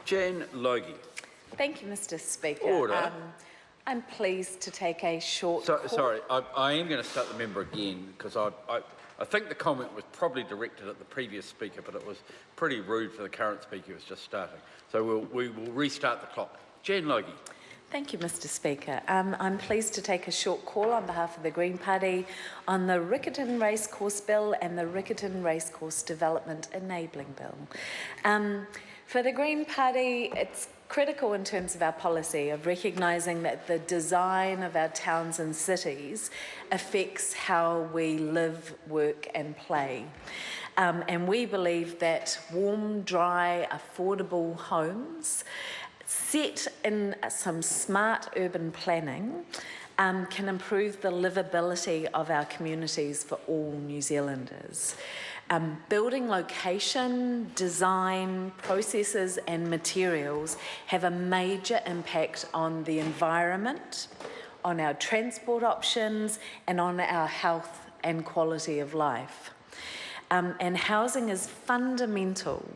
Jan Logie. Thank you, Mr. Speaker. Order. I'm pleased to take a short call. Sorry, I am going to start the member again because I think the comment was probably directed at the previous speaker, but it was pretty rude for the current speaker who was just starting. So we will restart the clock. Jan Logie. Thank you, Mr. Speaker. I'm pleased to take a short call on behalf of the Green Party on the Riccarton Racecourse Bill and the Riccarton Racecourse Development Enabling Bill. For the Green Party, it's critical in terms of our policy of recognising that the design of our towns and cities affects how we live, work and play. And we believe that warm, dry, affordable homes set in some smart urban planning can improve the livability of our communities for all New Zealanders. Building location, design, processes and materials have a major impact on the environment, on our transport options and on our health and quality of life. And housing is fundamental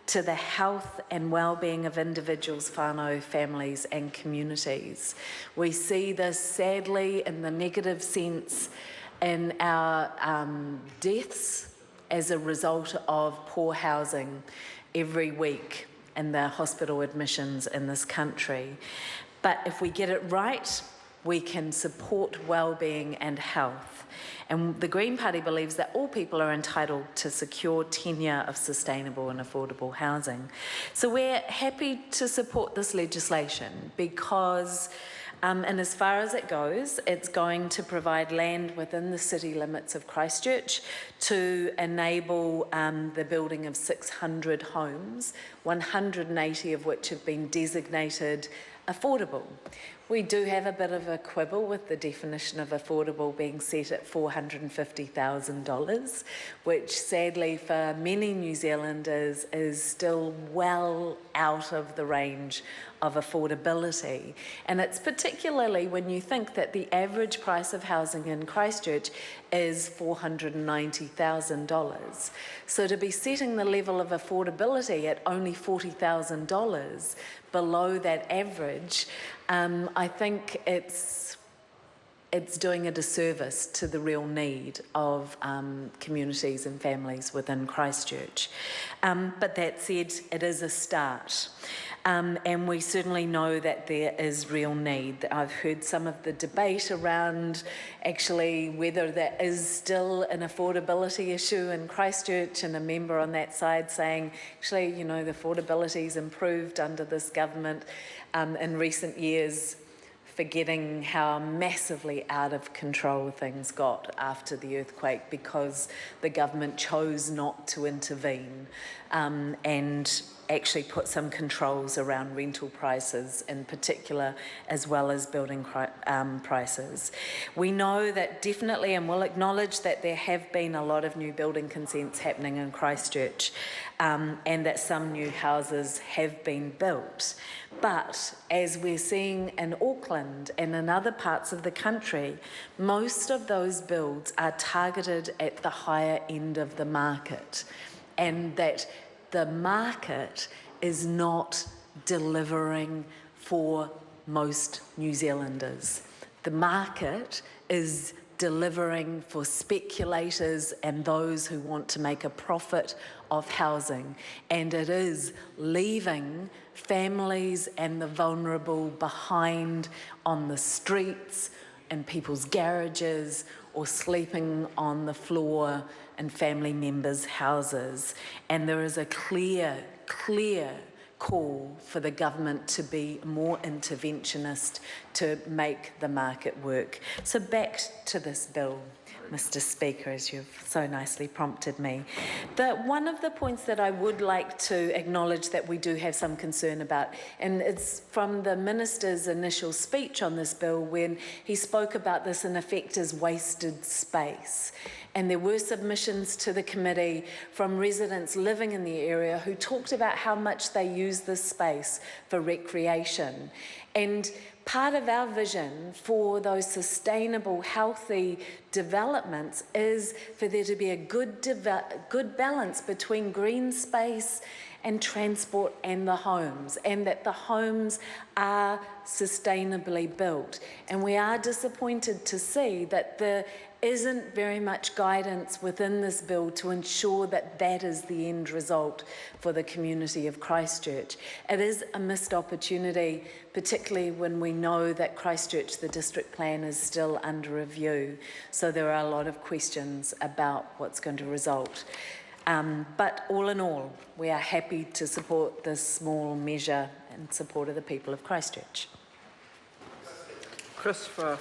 to the health and well-being of individuals, whānau, families and communities. We see this sadly in the negative sense in our deaths as a result of poor housing every week in the hospital admissions in this country. But if we get it right, we can support well-being and health. And the Green Party believes that all people are entitled to secure tenure of sustainable and affordable housing. So we're happy to support this legislation because and as far as it goes, it's going to provide land within the city limits of Christchurch to enable the building of 600 homes, 180 of which have been designated affordable. We do have a bit of a quibble with the definition of affordable being set at $450,000, which sadly for many New Zealanders is still well out of the range of affordability. And it's particularly when you think that the average price of housing in Christchurch is $490,000. So to be setting the level of affordability at only $40,000 below that average, I think it's doing a disservice to the real need of communities and families within Christchurch. But that said, it is a start. And we certainly know that there is real need. I've heard some of the debate around actually whether there is still an affordability issue in Christchurch, and a member on that side saying, actually, you know, the affordability's improved under this government in recent years, forgetting how massively out of control things got after the earthquake because the government chose not to intervene and actually put some controls around rental prices in particular, as well as building prices. We know that definitely, and we'll acknowledge that there have been a lot of new building consents happening in Christchurch and that some new houses have been built. But as we're seeing in Auckland and in other parts of the country, most of those builds are targeted at the higher end of the market, and that the market is not delivering for most New Zealanders. The market is delivering for speculators and those who want to make a profit of housing, and it is leaving families and the vulnerable behind on the streets, in people's garages, or sleeping on the floor in family members' houses. And there is a clear call for the government to be more interventionist to make the market work. So back to this bill, Mr. Speaker, as you've so nicely prompted me. One of the points that I would like to acknowledge that we do have some concern about, and it's from the Minister's initial speech on this bill when he spoke about this in effect as wasted space. And there were submissions to the committee from residents living in the area who talked about how much they use this space for recreation. And part of our vision for those sustainable, healthy developments is for there to be a good balance between green space and transport and the homes, and that the homes are sustainably built. And we are disappointed to see that there isn't very much guidance within this bill to ensure that that is the end result for the community of Christchurch. It is a missed opportunity, particularly when we know that Christchurch, the district plan, is still under review. So there are a lot of questions about what's going to result. But all in all, we are happy to support this small measure in support of the people of Christchurch. Chris Ford.